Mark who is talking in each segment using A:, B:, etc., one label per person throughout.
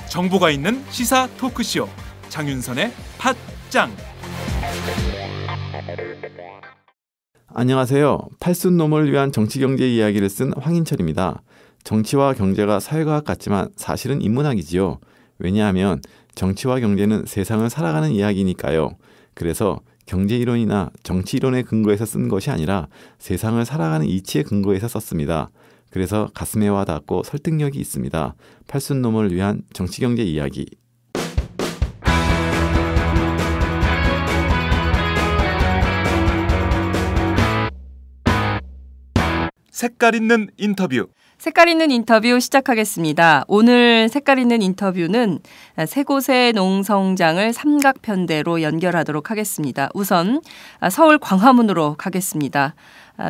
A: 정보가 있는 시사 토크쇼 장윤선의 팟짱.
B: 안녕하세요. 팔순놈을 위한 정치경제 이야기를 쓴 황인철입니다. 정치와 경제가 사회과학 같지만 사실은 인문학이지요. 왜냐하면 정치와 경제는 세상을 살아가는 이야기니까요. 그래서 경제이론이나 정치이론의 근거에서 쓴 것이 아니라 세상을 살아가는 이치의 근거에서 썼습니다. 그래서 가슴에 와닿고 설득력이 있습니다. 팔순놈을 위한 정치경제 이야기.
A: 색깔 있는 인터뷰.
C: 색깔 있는 인터뷰 시작하겠습니다. 오늘 색깔 있는 인터뷰는 세 곳의 농성장을 삼각편대로 연결하도록 하겠습니다. 우선 서울 광화문으로 가겠습니다.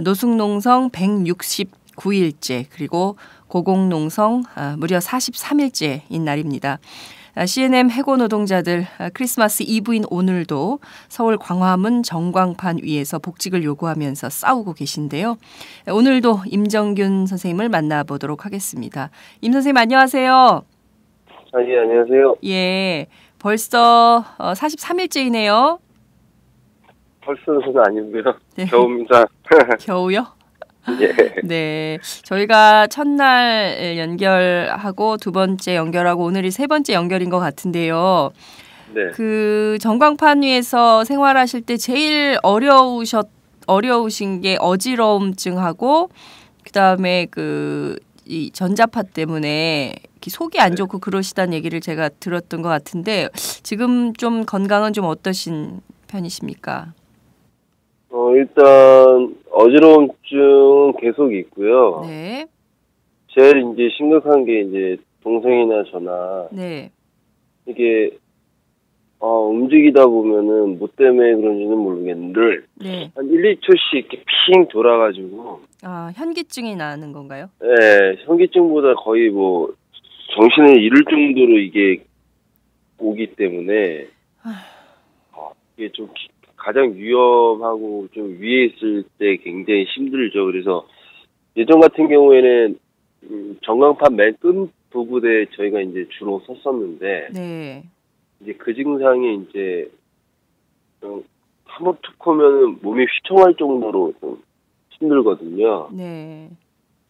C: 노숙농성 169일째 그리고 고공농성 무려 43일째인 날입니다. C&M 해고 노동자들 크리스마스 이브인 오늘도 서울 광화문 정광판 위에서 복직을 요구하면서 싸우고 계신데요. 오늘도 임정균 선생님을 만나보도록 하겠습니다. 임 선생님 안녕하세요.
D: 예, 안녕하세요.
C: 예, 벌써 43일째이네요.
D: 벌써는 아닌데요.
C: 네.
D: 겨우입니다.
C: 겨우요?
D: 예.
C: 네, 저희가 첫날 연결하고 두 번째 연결하고 오늘이 세 번째 연결인 것 같은데요.
D: 네.
C: 그 전광판 위에서 생활하실 때 제일 어려우신 게 어지러움증하고 그다음에 이 전자파 때문에 속이 안 좋고 그러시다는 얘기를 제가 들었던 것 같은데 지금 좀 건강은 좀 어떠신 편이십니까?
D: 일단 어지러움증 계속 있고요.
C: 네.
D: 제일 이제 심각한 게 이제 동생이나 저나
C: 네.
D: 이게 움직이다 보면은 뭐 때문에 그런지는 모르겠는데
C: 네.
D: 한 1, 2초씩 이렇게 핑 돌아가지고
C: 현기증이 나는 건가요?
D: 네, 현기증보다 거의 뭐 정신을 잃을 정도로 이게 오기 때문에 이게 좀 가장 위험하고 좀 위에 있을 때 굉장히 힘들죠. 그래서 예전 같은 경우에는 전광판 맨 끝 부분에 저희가 이제 주로 섰었는데
C: 네.
D: 이제 그 증상이 이제 한번 툭 하면은 몸이 휘청할 정도로 좀 힘들거든요.
C: 네.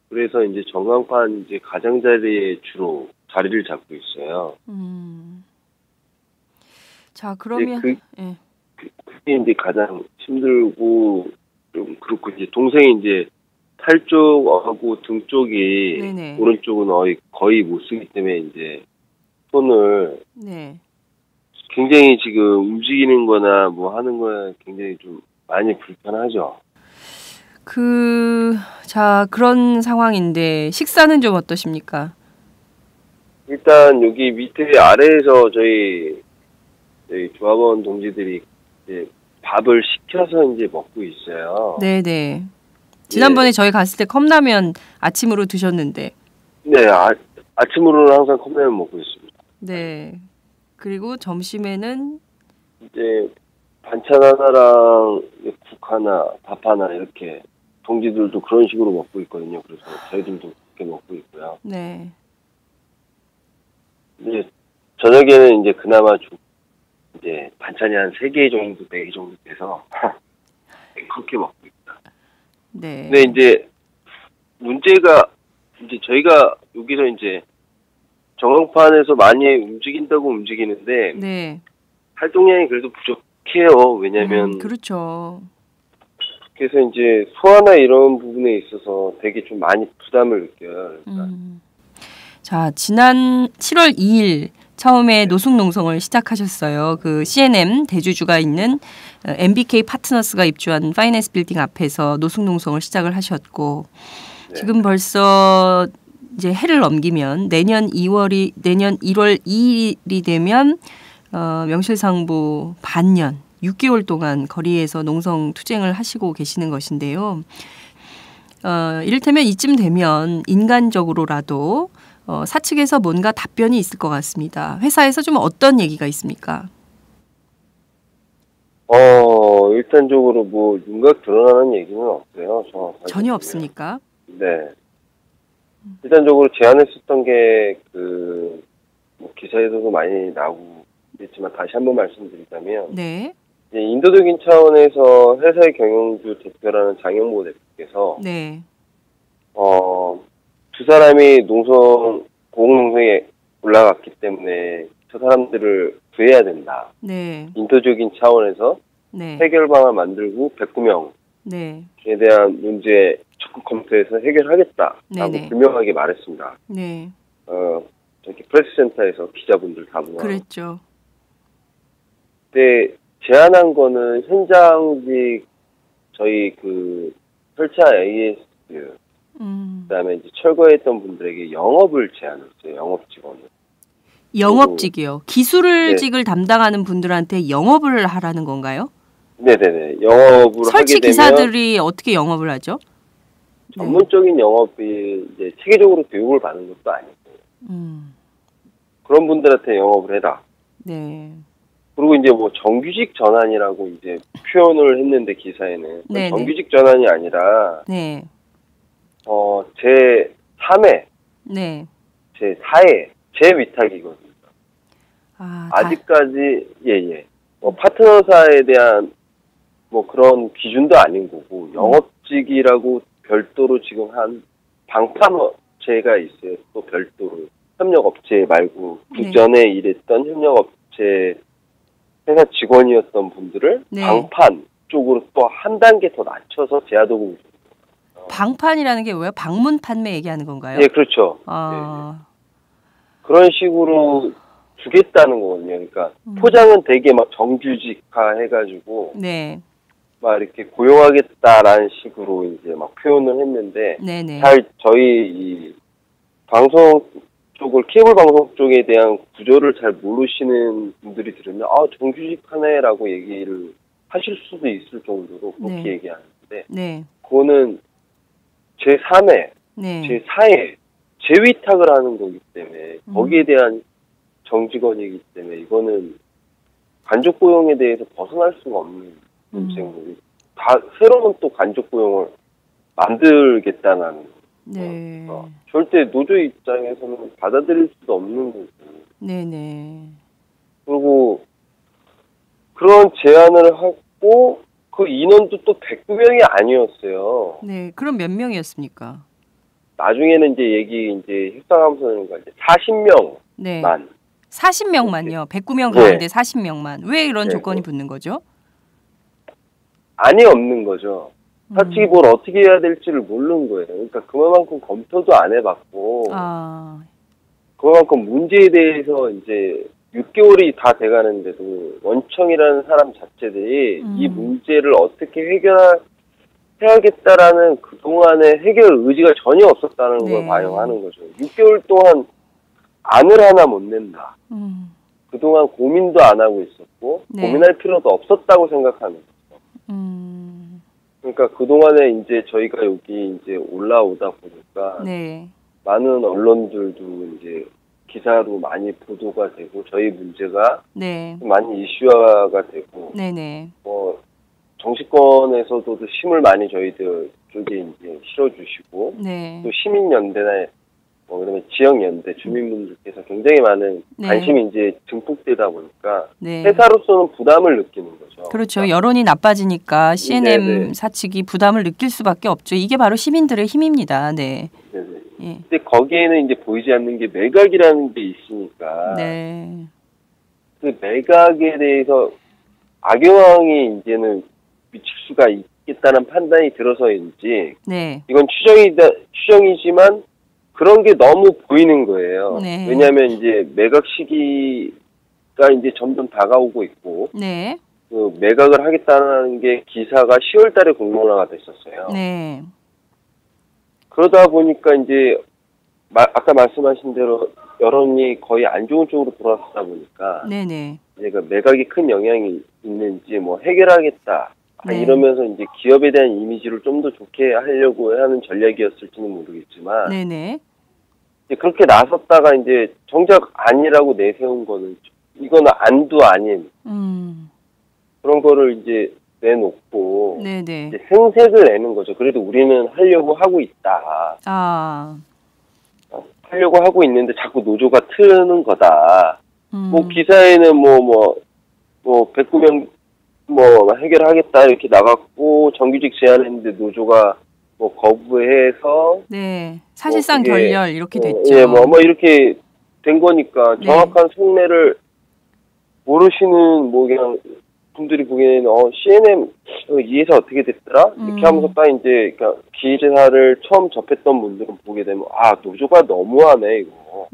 D: 그래서 이제 전광판 이제 가장자리에 주로 자리를 잡고 있어요.
C: 자, 그러면 예.
D: 그게 이제 가장 힘들고 좀 그렇고 이제 동생이 이제 팔 쪽하고 등 쪽이
C: 네네.
D: 오른쪽은 거의 못 쓰기 때문에 이제 손을
C: 네.
D: 굉장히 지금 움직이는 거나 뭐 하는 거에 굉장히 좀 많이 불편하죠.
C: 자, 그런 상황인데 식사는 좀 어떠십니까?
D: 일단 여기 밑에 아래에서 저희 조합원 동지들이 이제 밥을 시켜서 이제 먹고 있어요.
C: 네네. 지난번에 저희 갔을 때 컵라면 아침으로 드셨는데.
D: 네, 아침으로는 항상 컵라면 먹고 있습니다.
C: 네. 그리고 점심에는
D: 이제 반찬 하나랑 국 하나, 밥 하나 이렇게 동지들도 그런 식으로 먹고 있거든요. 그래서 저희들도 그렇게 먹고 있고요.
C: 네.
D: 이제 저녁에는 이제 그나마 좀 이제 반찬이 한 3개 정도, 4개 정도 돼서 그렇게 먹고 있다.
C: 네.
D: 근데 이제 문제가 이제 저희가 여기서 이제 전광판에서 많이 움직인다고 움직이는데
C: 네.
D: 활동량이 그래도 부족해요. 왜냐면
C: 그렇죠.
D: 그래서 이제 소화나 이런 부분에 있어서 되게 좀 많이 부담을 느껴요. 그러니까.
C: 자, 지난 7월 2일 처음에 노숙농성을 시작하셨어요. 그 C&M 대주주가 있는 MBK 파트너스가 입주한 파이낸스 빌딩 앞에서 노숙농성을 시작을 하셨고
D: 네.
C: 지금 벌써 이제 해를 넘기면 내년 1월 2일이 되면 명실상부 반년 6개월 동안 거리에서 농성 투쟁을 하시고 계시는 것인데요. 이를테면 이쯤 되면 인간적으로라도 사측에서 뭔가 답변이 있을 것 같습니다. 회사에서 좀 어떤 얘기가 있습니까?
D: 일단적으로 뭐 윤곽 드러나는 얘기는 없어요. 정확하게
C: 전혀
D: 보면.
C: 없습니까?
D: 네. 일단적으로 제안했었던 게 뭐 기사에서도 많이 나오고 있지만 다시 한번 말씀드리자면
C: 네.
D: 이제 인도적인 차원에서 회사의 경영주 대표라는 장영모 대표께서
C: 네.
D: 두 사람이 고공농성에 올라갔기 때문에 저 사람들을 구해야 된다.
C: 네.
D: 인도적인 차원에서
C: 네.
D: 해결 방안을 만들고 109명에
C: 네.
D: 대한 문제 적극 검토해서 해결하겠다라고
C: 네네.
D: 분명하게 말했습니다.
C: 네.
D: 저기 프레스센터에서 기자분들 다 모아.
C: 그랬죠.
D: 근데 제안한 거는 현장직 저희 설차 AS 그다음에 이제 철거했던 분들에게 영업을 제안했어요. 영업 직원을.
C: 영업직이요. 기술직을
D: 네.
C: 담당하는 분들한테 영업을 하라는 건가요?
D: 네네네. 영업을
C: 설치
D: 하게 되면
C: 기사들이 어떻게 영업을 하죠?
D: 전문적인 영업이 이제 체계적으로 교육을 받는 것도 아니고 그런 분들한테 영업을 해라.
C: 네.
D: 그리고 이제 뭐 정규직 전환이라고 이제 표현을 했는데 기사에는
C: 네네.
D: 정규직 전환이 아니라
C: 네.
D: 제 3회,
C: 네.
D: 제 4회 제 위탁이거든요. 아직까지 예. 파트너사에 대한 뭐 그런 기준도 아닌 거고 영업직이라고 별도로 지금 한 방판업체가 있어요. 또 별도로 협력업체 말고 그전에 일했던 협력업체 회사 직원이었던 분들을
C: 네.
D: 방판 쪽으로 또 한 단계 더 낮춰서 제하도급을 줍니다.
C: 방판이라는 게 뭐예요? 방문 판매 얘기하는 건가요?
D: 예, 그렇죠. 네. 그런 식으로 주겠다는 거거든요. 그러니까 포장은 되게 막 정규직화 해가지고
C: 네.
D: 막 이렇게 고용하겠다라는 식으로 이제 막 표현을 했는데
C: 네네.
D: 잘 저희 이 방송 쪽을 케이블 방송 쪽에 대한 구조를 잘 모르시는 분들이 들으면 정규직하네라고 얘기를 하실 수도 있을 정도로 그렇게
C: 네.
D: 얘기하는데
C: 네.
D: 그거는 제 3회,
C: 네.
D: 제 4회 재위탁을 하는 거기 때문에 거기에 대한 정직원이기 때문에 이거는 간접 고용에 대해서 벗어날 수가 없는 문제고 다 새로운 또 간접 고용을 만들겠다는
C: 네.
D: 절대 노조 입장에서는 받아들일 수도 없는 거고.
C: 네네.
D: 그리고 그런 제안을 하고 그 인원도 또 109명이 아니었어요.
C: 네. 그럼 몇 명이었습니까?
D: 나중에는 이제 협상하면서 이제 40명만.
C: 네. 40명만요. 109명 가운데 40명만. 왜 이런 조건이 붙는 거죠?
D: 안이 없는 거죠. 사측이 뭘 어떻게 해야 될지를 모르는 거예요. 그러니까 그만큼 검토도 안 해봤고, 그만큼 문제에 대해서 이제 6개월이 다 돼가는데도 원청이라는 사람 자체들이 이 문제를 어떻게 해야겠다라는 그동안의 해결 의지가 전혀 없었다는 걸 반영하는 거죠. 6개월 동안 안을 하나 못 낸다. 그동안 고민도 안 하고 있었고, 고민할 필요도 없었다고 생각하는 거죠. 그러니까 그동안에 이제 저희가 여기 이제 올라오다 보니까 많은 언론들도 이제 기사로 많이 보도가 되고 저희 문제가 많이 이슈화가 되고 정치권에서도 힘을 많이 저희들 쪽에 이제 실어주시고 또 시민연대나 그다음에 지역연대 주민분들께서 굉장히 많은 관심이 이제 증폭되다 보니까 회사로서는 부담을 느끼는 거죠.
C: 그렇죠. 그러니까. 여론이 나빠지니까 CNM 사측이 부담을 느낄 수밖에 없죠. 이게 바로 시민들의 힘입니다. 네.
D: 네네. 예. 근데 거기에는 이제 보이지 않는 게 매각이라는 게 있으니까 그 매각에 대해서 악영향이 이제는 미칠 수가 있겠다는 판단이 들어서인지 이건 추정이지만 그런 게 너무 보이는 거예요. 왜냐하면 이제 매각 시기가 이제 점점 다가오고 있고, 그 매각을 하겠다는 게 기사가 10월달에 공론화가 됐었어요. 그러다 보니까 이제 아까 말씀하신 대로 여론이 거의 안 좋은 쪽으로 돌아서다 보니까, 이제 그 매각이 큰 영향이 있는지 뭐 해결하겠다. 이러면서 이제 기업에 대한 이미지를 좀 더 좋게 하려고 하는 전략이었을지는 모르겠지만, 이제 그렇게 나섰다가 이제 정작 아니라고 내세운 거는 이거는 안도 아닌 그런 거를 이제 내놓고
C: 네네.
D: 이제 생색을 내는 거죠. 그래도 우리는 하려고 하고 있다.
C: 아,
D: 하려고 하고 있는데 자꾸 노조가 트는 거다. 뭐 기사에는 뭐 109명 뭐 해결하겠다 이렇게 나갔고 정규직 제안했는데 노조가 뭐 거부해서
C: 네. 사실상
D: 뭐 그게,
C: 결렬 이렇게 됐죠.
D: 예, 뭐 이렇게 된 거니까
C: 네.
D: 정확한 속내를 모르시는 뭐 그냥 분들이 보기에는 CNM 이 회사 어떻게 됐더라 이렇게 하면서 딱 이제 그러니까 기사를 처음 접했던 분들은 보게 되면 노조가 너무하네 이거.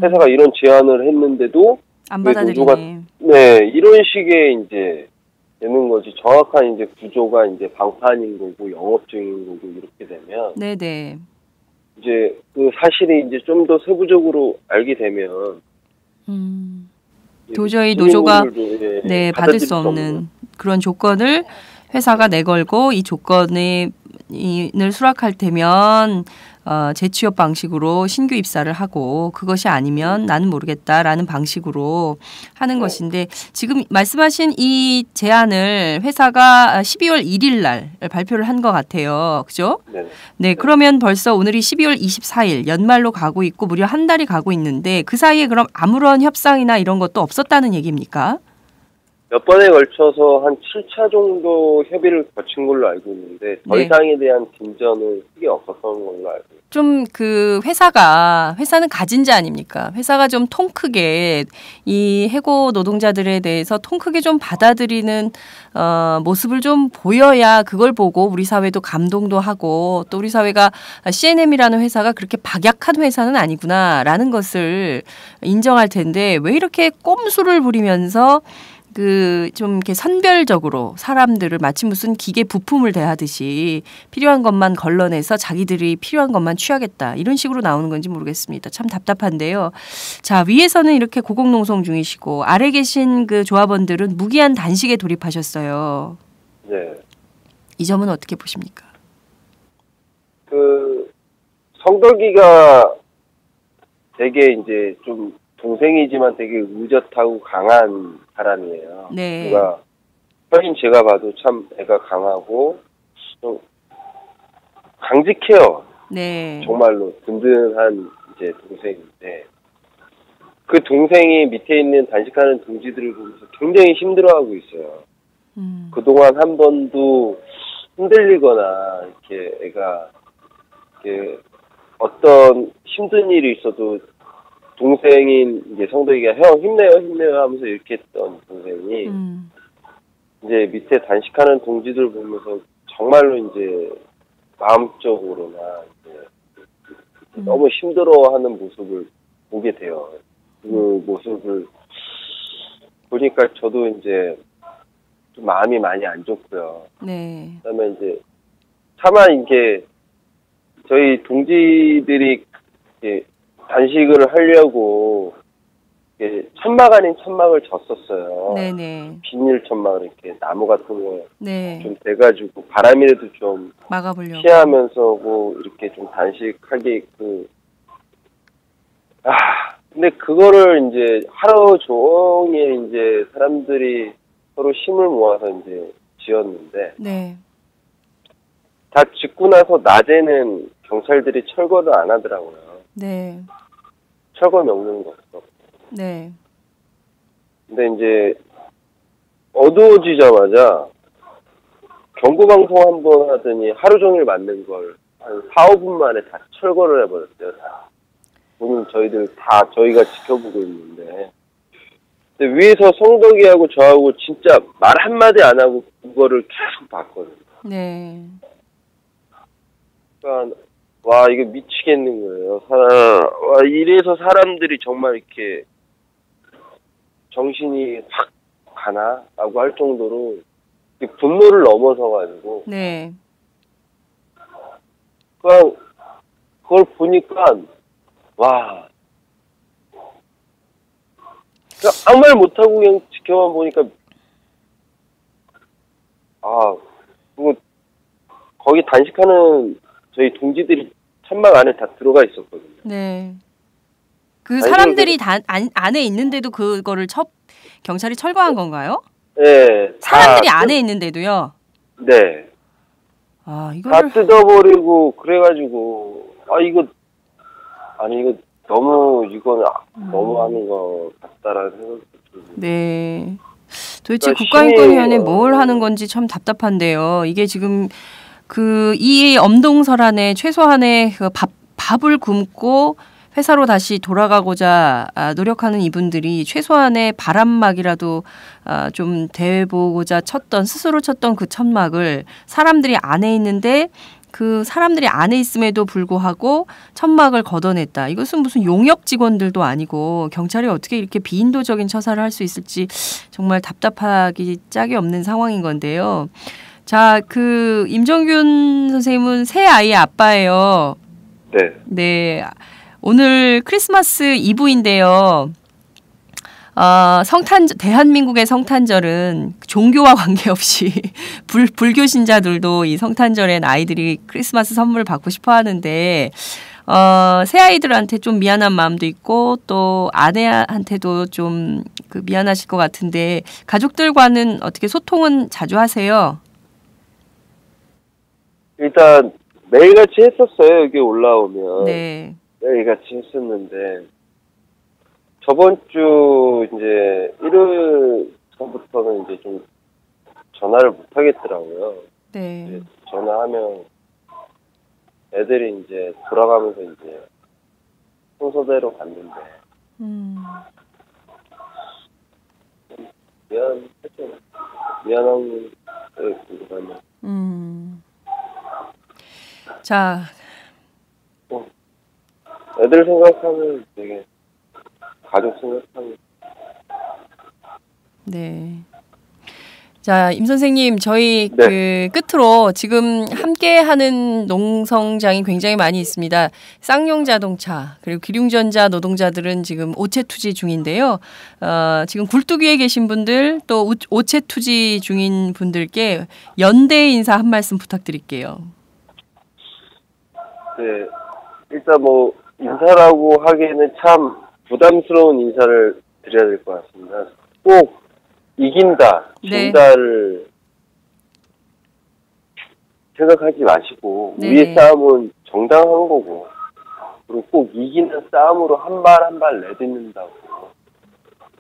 D: 회사가 이런 제안을 했는데도
C: 안
D: 왜
C: 받아들이네.
D: 네 이런 식의 이제 되는 거지. 정확한 이제 구조가 이제 방판인 거고 영업적인 거고 이렇게 되면
C: 네네.
D: 이제 그 사실이 이제 좀 더 세부적으로 알게 되면
C: 도저히 노조가
D: 예,
C: 네, 받을 수 없는 그런 조건을 회사가 내걸고 이 조건을 수락할 테면 재취업 방식으로 신규 입사를 하고 그것이 아니면 나는 모르겠다라는 방식으로 하는 것인데 지금 말씀하신 이 제안을 회사가 12월 1일 날 발표를 한 것 같아요. 그죠?
D: 네.
C: 네, 그러면 벌써 오늘이 12월 24일 연말로 가고 있고 무려 한 달이 가고 있는데 그 사이에 그럼 아무런 협상이나 이런 것도 없었다는 얘기입니까?
D: 몇 번에 걸쳐서 한 7차 정도 협의를 거친 걸로 알고 있는데 더
C: 네.
D: 이상에 대한 진전은 크게 없었던 걸로 알고 있습니다.
C: 좀 그 회사는 가진 자 아닙니까? 회사가 좀 통 크게 이 해고 노동자들에 대해서 통 크게 좀 받아들이는 모습을 좀 보여야 그걸 보고 우리 사회도 감동도 하고 또 우리 사회가 CNM이라는 회사가 그렇게 박약한 회사는 아니구나라는 것을 인정할 텐데 왜 이렇게 꼼수를 부리면서 좀 이렇게 선별적으로 사람들을 마치 무슨 기계 부품을 대하듯이 필요한 것만 걸러내서 자기들이 필요한 것만 취하겠다. 이런 식으로 나오는 건지 모르겠습니다. 참 답답한데요. 자, 위에서는 이렇게 고공농성 중이시고 아래 계신 그 조합원들은 무기한 단식에 돌입하셨어요.
D: 네.
C: 이 점은 어떻게 보십니까?
D: 성덕이가 되게 이제 좀 동생이지만 되게 의젓하고 강한 사람이에요.
C: 네.
D: 형인 제가 봐도 참 애가 강하고 좀 강직해요.
C: 네.
D: 정말로 든든한 이제 동생인데 그 동생이 밑에 있는 단식하는 동지들을 보면서 굉장히 힘들어하고 있어요. 그동안 한 번도 흔들리거나 이렇게 애가 이렇게 어떤 힘든 일이 있어도 동생인 이제 성덕이가 형 힘내요 하면서 이렇게 했던 동생이 이제 밑에 단식하는 동지들 보면서 정말로 이제 마음적으로나 이제 너무 힘들어하는 모습을 보게 돼요. 그 모습을 보니까 저도 이제 좀 마음이 많이 안 좋고요.
C: 네.
D: 그다음에 이제 차마 이게 저희 동지들이 이렇게 단식을 하려고 천막 아닌 천막을 졌었어요.
C: 네네.
D: 비닐 천막 이렇게 나무 같은 거
C: 네.
D: 좀 돼가지고 바람이라도 좀
C: 막아보려고.
D: 피하면서 뭐 이렇게 좀 단식하게 근데 그거를 이제 하루 종일 이제 사람들이 서로 힘을 모아서 이제 지었는데
C: 네.
D: 다 짓고 나서 낮에는 경찰들이 철거를 안 하더라고요.
C: 네.
D: 철거 명령도 없어.
C: 네.
D: 근데 이제 어두워지자마자 경고방송 한 번 하더니 하루 종일 만든 걸 한 4, 5분 만에 다 철거를 해버렸어요. 다. 오늘 저희가 지켜보고 있는데. 근데 위에서 성덕이하고 저하고 진짜 말 한마디 안 하고 그거를 계속 봤거든요.
C: 네.
D: 그러니까 와 이거 미치겠는 거예요. 이래서 사람들이 정말 이렇게 정신이 확 가나? 라고 할 정도로 분노를 넘어서가지고
C: 네.
D: 그걸 보니까 와 아무 말 못하고 그냥 지켜만 보니까 그거 거기 단식하는 저희 동지들이 천막 안에 다 들어가 있었거든요.
C: 네. 그 사람들이 다 안에 있는데도 그거를 경찰이 철거한 건가요?
D: 네.
C: 사람들이 안에 있는데도요?
D: 네.
C: 아,
D: 다 뜯어버리고 그래가지고 이거 이건 너무 하는 것 같다라는 생각이 들어요.
C: 네. 도대체
D: 그러니까
C: 국가인권위원회 뭘 하는 건지 참 답답한데요. 이게 지금 이 엄동설 안에 최소한의 밥을 굶고 회사로 다시 돌아가고자 노력하는 이분들이 최소한의 바람막이라도 좀 대보고자 스스로 쳤던 그 천막을 사람들이 안에 있는데 그 사람들이 안에 있음에도 불구하고 천막을 걷어냈다. 이것은 무슨 용역 직원들도 아니고 경찰이 어떻게 이렇게 비인도적인 처사를 할 수 있을지 정말 답답하기 짝이 없는 상황인 건데요. 자, 임정균 선생님은 새 아이의 아빠예요.
D: 네.
C: 네. 오늘 크리스마스 이브인데요. 대한민국의 성탄절은 종교와 관계없이 불교 신자들도 이 성탄절엔 아이들이 크리스마스 선물을 받고 싶어 하는데 새 아이들한테 좀 미안한 마음도 있고 또 아내한테도 좀 미안하실 것 같은데 가족들과는 어떻게 소통은 자주 하세요? 일단
D: 매일같이 했었어요. 여기 올라오면.
C: 네.
D: 매일같이 했었는데 저번 주 이제 일요일 전부터는 이제 좀 전화를 못 하겠더라고요.
C: 네.
D: 이제 전화하면 애들이 이제 돌아가면서 이제 순서대로 갔는데 미안한 게 궁금하네요.
C: 자,
D: 애들 생각하면 되게 가족 생각하면.
C: 네. 자, 임 선생님, 저희
D: 네.
C: 끝으로 지금 함께하는 농성장이 굉장히 많이 있습니다. 쌍용자동차 그리고 기륭전자 노동자들은 지금 오체 투지 중인데요. 지금 굴뚝 위에 계신 분들 또 오체 투지 중인 분들께 연대 인사 한 말씀 부탁드릴게요.
D: 네, 일단 인사라고 하기에는 참 부담스러운 인사를 드려야 될 것 같습니다. 꼭 이긴다, 진다를 생각하지 마시고 우리의 싸움은 정당한 거고 그리고 꼭 이기는 싸움으로 한 발 한 발 내딛는다고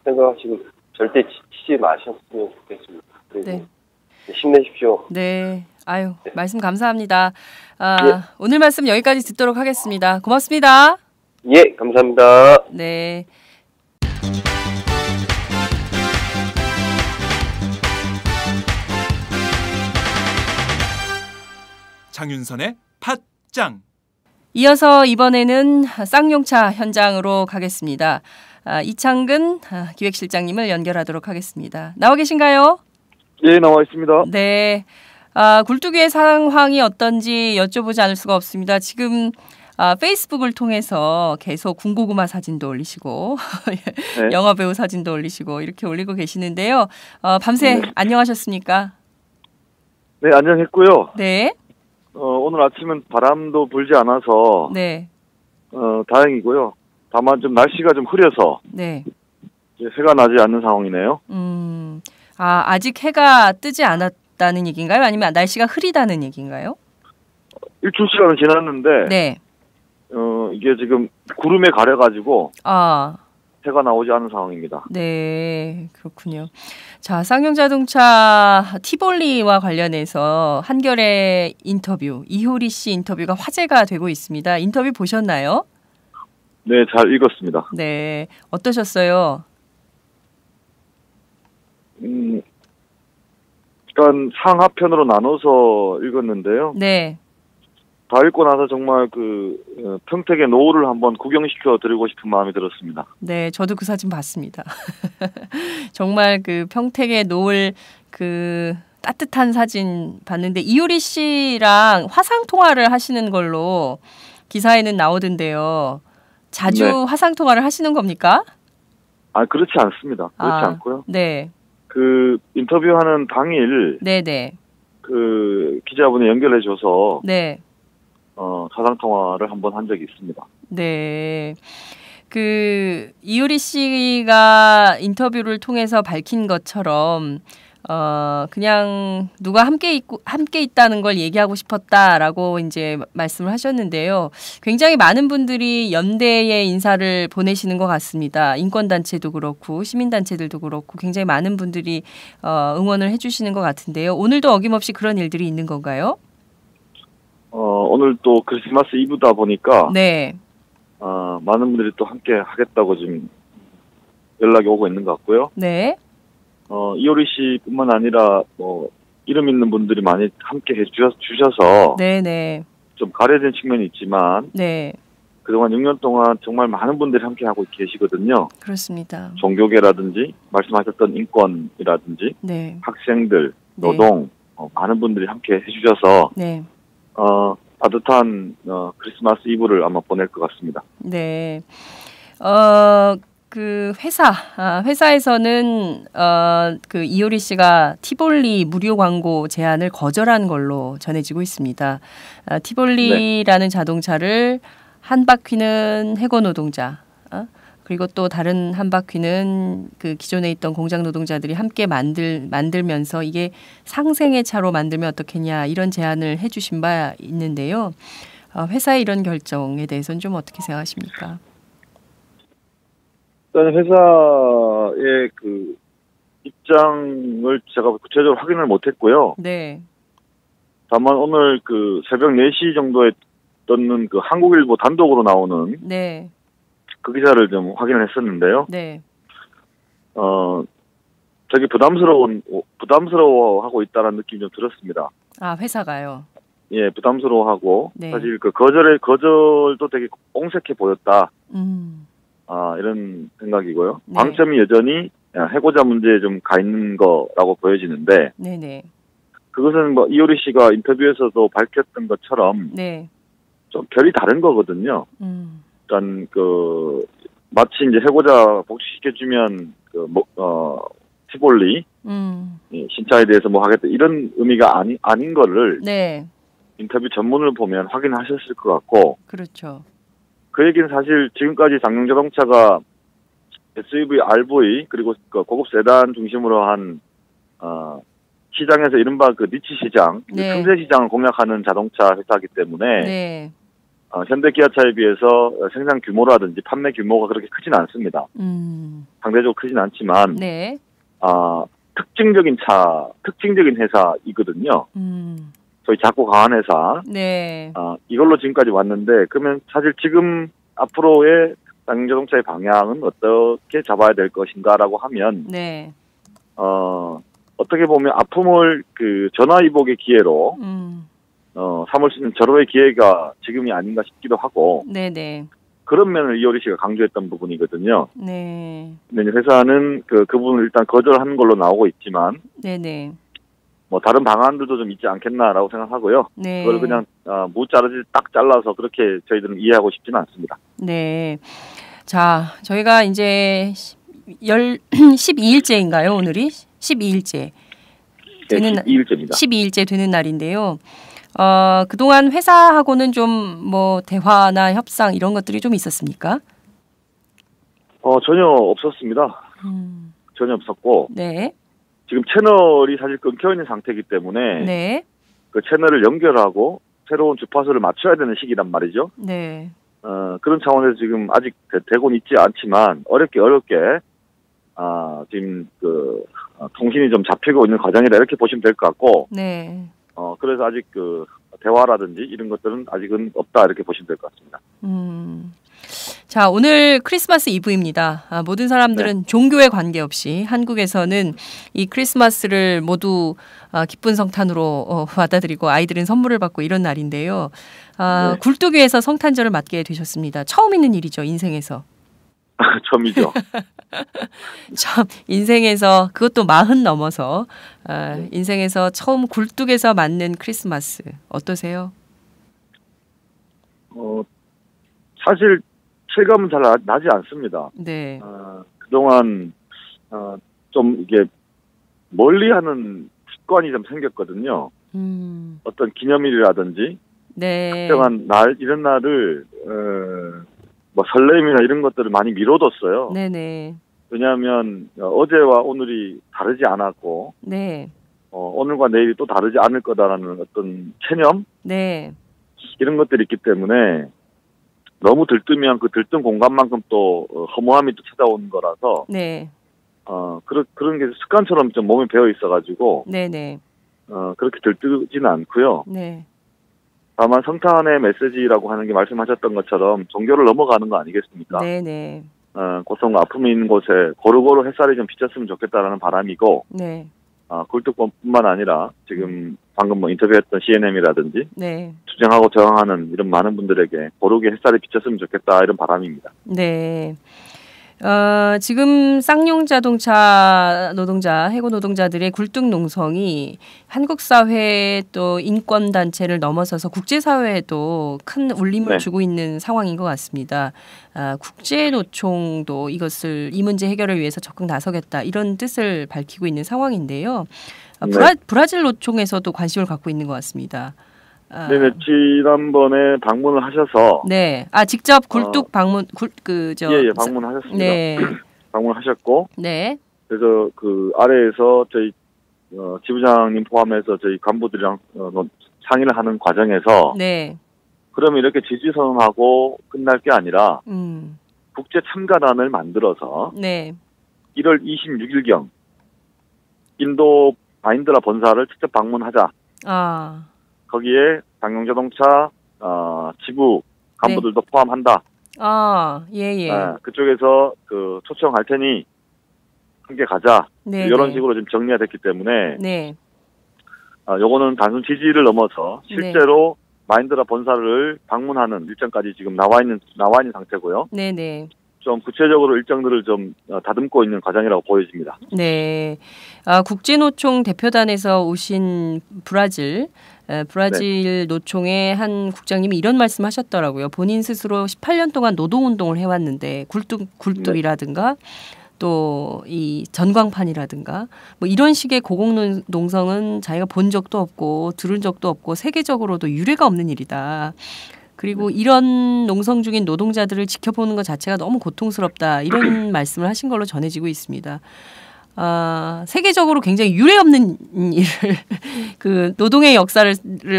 D: 생각하시고 절대 지치지 마셨으면 좋겠습니다. 그리고 힘내십시오.
C: 네. 아유, 말씀 감사합니다. 오늘 말씀 여기까지 듣도록 하겠습니다. 고맙습니다.
D: 예, 감사합니다.
C: 네.
A: 장윤선의 팟짱.
C: 이어서 이번에는 쌍용차 현장으로 가겠습니다. 이창근 기획실장님을 연결하도록 하겠습니다. 나와 계신가요?
E: 예, 나와 있습니다.
C: 네. 굴뚝의 상황이 어떤지 여쭤보지 않을 수가 없습니다. 지금 페이스북을 통해서 계속 군고구마 사진도 올리시고
E: 네.
C: 영화배우 사진도 올리시고 이렇게 올리고 계시는데요. 밤새 안녕하셨습니까?
E: 네, 안녕했고요.
C: 네.
E: 오늘 아침은 바람도 불지 않아서
C: 네.
E: 다행이고요. 다만 좀 날씨가 좀 흐려서
C: 네.
E: 이제 해가 나지 않는 상황이네요.
C: 아직 해가 뜨지 않았다는 얘기인가요? 아니면 날씨가 흐리다는 얘기인가요?
E: 일출 시간은 지났는데
C: 네.
E: 이게 지금 구름에 가려가지고 해가 나오지 않은 상황입니다.
C: 네, 그렇군요. 자, 쌍용자동차 티볼리와 관련해서 한겨레 인터뷰, 이효리 씨 인터뷰가 화제가 되고 있습니다. 인터뷰 보셨나요?
E: 네, 잘 읽었습니다.
C: 네, 어떠셨어요?
E: 그러니까 상하편으로 나눠서 읽었는데요.
C: 네.
E: 다 읽고 나서 정말 평택의 노을을 한번 구경시켜 드리고 싶은 마음이 들었습니다.
C: 네, 저도 그 사진 봤습니다. 정말 평택의 노을 따뜻한 사진 봤는데 이효리 씨랑 화상 통화를 하시는 걸로 기사에는 나오던데요. 자주 화상 통화를 하시는 겁니까?
E: 그렇지 않습니다. 그렇지 않고요.
C: 네.
E: 인터뷰하는 당일
C: 네네.
E: 기자분이 연결해줘서
C: 네.
E: 화상 통화를 한번 한 적이 있습니다.
C: 네. 이효리 씨가 인터뷰를 통해서 밝힌 것처럼 그냥 누가 함께 있다는 걸 얘기하고 싶었다라고 이제 말씀을 하셨는데요. 굉장히 많은 분들이 연대의 인사를 보내시는 것 같습니다. 인권단체도 그렇고 시민단체들도 그렇고 굉장히 많은 분들이 응원을 해주시는 것 같은데요. 오늘도 어김없이 그런 일들이 있는 건가요?
E: 오늘 또 크리스마스 이브다 보니까
C: 네.
E: 많은 분들이 또 함께 하겠다고 지금 연락이 오고 있는 것 같고요.
C: 네.
E: 이효리 씨뿐만 아니라 이름 있는 분들이 많이 함께 해주셔서
C: 네네.
E: 좀 가려진 측면이 있지만
C: 네.
E: 그동안 6년 동안 정말 많은 분들이 함께 하고 계시거든요.
C: 그렇습니다.
E: 종교계라든지 말씀하셨던 인권이라든지
C: 네.
E: 학생들, 노동 많은 분들이 함께 해주셔서
C: 네.
E: 따뜻한 크리스마스 이브를 아마 보낼 것 같습니다.
C: 네. 회사에서는 이효리 씨가 티볼리 무료 광고 제안을 거절한 걸로 전해지고 있습니다. 티볼리라는 자동차를 한 바퀴는 해고 노동자, 그리고 또 다른 한 바퀴는 기존에 있던 공장 노동자들이 함께 만들면서 이게 상생의 차로 만들면 어떻겠냐 이런 제안을 해주신 바 있는데요. 회사의 이런 결정에 대해서는 좀 어떻게 생각하십니까?
E: 일단 회사의 입장을 제가 구체적으로 확인을 못했고요.
C: 네.
E: 다만 오늘 새벽 4시 정도에 떴는 한국일보 단독으로 나오는
C: 네.
E: 그 기사를 좀 확인을 했었는데요.
C: 네.
E: 되게 부담스러워하고 있다는 느낌이 좀 들었습니다.
C: 회사가요.
E: 예, 부담스러워하고
C: 네.
E: 사실 거절도 되게 옹색해 보였다. 이런 생각이고요.
C: 네.
E: 방점이 여전히 해고자 문제에 좀 가 있는 거라고 보여지는데,
C: 네네.
E: 그것은 이효리 씨가 인터뷰에서도 밝혔던 것처럼
C: 네.
E: 좀 결이 다른 거거든요. 일단 마치 이제 해고자 복지시켜주면 티볼리 신차에 대해서 하겠다 이런 의미가 아닌 거를
C: 네.
E: 인터뷰 전문을 보면 확인하셨을 것 같고,
C: 그렇죠.
E: 그 얘기는 사실 지금까지 장용자동차가 SUV, RV 그리고 고급 세단 중심으로 한 시장에서 이른바 니치 시장,
C: 네.
E: 틈새 시장을 공략하는 자동차 회사이기 때문에
C: 네.
E: 현대 기아차에 비해서 생산 규모라든지 판매 규모가 그렇게 크진 않습니다. 상대적으로 크진 않지만
C: 네.
E: 특징적인 회사이거든요. 저희 작고 강한 회사.
C: 네.
E: 이걸로 지금까지 왔는데, 그러면 사실 지금 앞으로의 장용자동차의 방향은 어떻게 잡아야 될 것인가라고 하면,
C: 네.
E: 어떻게 보면 아픔을 전화위복의 기회로, 삼을 수 있는 절호의 기회가 지금이 아닌가 싶기도 하고,
C: 네네.
E: 그런 면을 이효리 씨가 강조했던 부분이거든요.
C: 네.
E: 근데 부분은 그 부분을 일단 거절하는 걸로 나오고 있지만,
C: 네네.
E: 다른 방안들도 좀 있지 않겠나라고 생각하고요.
C: 네.
E: 그걸 그냥 무자르지 딱 잘라서 그렇게 저희들은 이해하고 싶지는 않습니다.
C: 네. 자, 저희가 이제 12일째인가요, 오늘이? 12일째.
E: 되는 12일째입니다.
C: 12일째 되는 날인데요. 그동안 회사하고는 좀 대화나 협상 이런 것들이 좀 있었습니까?
E: 전혀 없었습니다. 전혀 없었고.
C: 네.
E: 지금 채널이 사실 끊겨 있는 상태이기 때문에
C: 네.
E: 그 채널을 연결하고 새로운 주파수를 맞춰야 되는 시기란 말이죠.
C: 네.
E: 그런 차원에서 지금 아직 되고는 있지 않지만 어렵게 지금 통신이 좀 잡히고 있는 과정이다 이렇게 보시면 될 것 같고.
C: 네.
E: 그래서 아직 대화라든지 이런 것들은 아직은 없다 이렇게 보시면 될 것 같습니다.
C: 자, 오늘 크리스마스 이브입니다. 모든 사람들은
E: 네.
C: 종교에 관계없이 한국에서는 이 크리스마스를 모두 기쁜 성탄으로 받아들이고 아이들은 선물을 받고 이런 날인데요.
E: 네.
C: 굴뚝위에서 성탄절을 맞게 되셨습니다. 처음 있는 일이죠, 인생에서.
E: 처음이죠.
C: 참 인생에서 그것도 40 넘어서 인생에서 처음 굴뚝에서 맞는 크리스마스 어떠세요?
E: 사실 실감은 잘 나지 않습니다.
C: 네.
E: 그동안 좀 이게 멀리하는 습관이 좀 생겼거든요. 어떤 기념일이라든지
C: 네.
E: 특정한 날 이런 날을 뭐 설렘이나 이런 것들을 많이 미뤄뒀어요.
C: 네네.
E: 왜냐하면 어제와 오늘이 다르지 않았고
C: 네.
E: 오늘과 내일이 또 다르지 않을 거다라는 어떤 체념
C: 네.
E: 이런 것들이 있기 때문에 너무 들뜨면 그 들뜬 공간만큼 또 허무함이 또 찾아오는 거라서
C: 네.
E: 그런 게 습관처럼 좀 몸에 배어 있어가지고
C: 네네.
E: 그렇게 들뜨지는 않고요.
C: 네.
E: 다만 성탄의 메시지라고 하는 게 말씀하셨던 것처럼 종교를 넘어가는 거 아니겠습니까?
C: 네네.
E: 고통과 아픔이 있는 곳에 고루고루 햇살이 좀 비쳤으면 좋겠다라는 바람이고,
C: 네.
E: 굴뚝뿐만 아니라 지금 방금 뭐 인터뷰했던 CNM이라든지
C: 네.
E: 투쟁하고 저항하는 이런 많은 분들에게 고르게 햇살이 비쳤으면 좋겠다 이런 바람입니다.
C: 네. 지금 쌍용 자동차 노동자, 해고 노동자들의 굴뚝 농성이 한국 사회 또 인권 단체를 넘어서서 국제 사회에도 큰 울림을
E: 네.
C: 주고 있는 상황인 것 같습니다. 국제 노총도 이 문제 해결을 위해서 적극 나서겠다 이런 뜻을 밝히고 있는 상황인데요. 브라질 노총에서도 관심을 갖고 있는 것 같습니다.
E: 네네, 지난번에 방문을 하셔서.
C: 네. 직접 굴뚝 방문,
E: 예, 방문하셨습니다.
C: 네.
E: 방문하셨고.
C: 네.
E: 그래서 그 아래에서 저희, 지부장님 포함해서 저희 간부들이랑 상의를 하는 과정에서.
C: 네.
E: 그러면 이렇게 지지선언하고 끝날 게 아니라. 국제 참가단을 만들어서.
C: 네.
E: 1월 26일경. 인도 바인드라 본사를 직접 방문하자. 거기에 장용자동차 지부 간부들도
C: 네.
E: 포함한다.
C: 예.
E: 그쪽에서 그 초청할 테니 함께 가자.
C: 네,
E: 이런
C: 네.
E: 식으로 좀 정리가 됐기 때문에
C: 네.
E: 요거는 단순 지지를 넘어서 실제로 마인드라 본사를 방문하는 일정까지 지금 나와 있는 상태고요.
C: 네네.
E: 좀 구체적으로 일정들을 좀 다듬고 있는 과정이라고 보여집니다.
C: 네. 국제노총 대표단에서 오신 브라질
E: 네.
C: 노총의 한 국장님이 이런 말씀하셨더라고요. 본인 스스로 18년 동안 노동운동을 해왔는데 굴뚝이라든가 또 이 전광판이라든가 뭐 이런 식의 고공농성은 자기가 본 적도 없고 들은 적도 없고 세계적으로도 유례가 없는 일이다. 그리고 이런 농성 중인 노동자들을 지켜보는 것 자체가 너무 고통스럽다. 이런 말씀을 하신 걸로 전해지고 있습니다. 세계적으로 굉장히 유례 없는 일을 그 노동의 역사를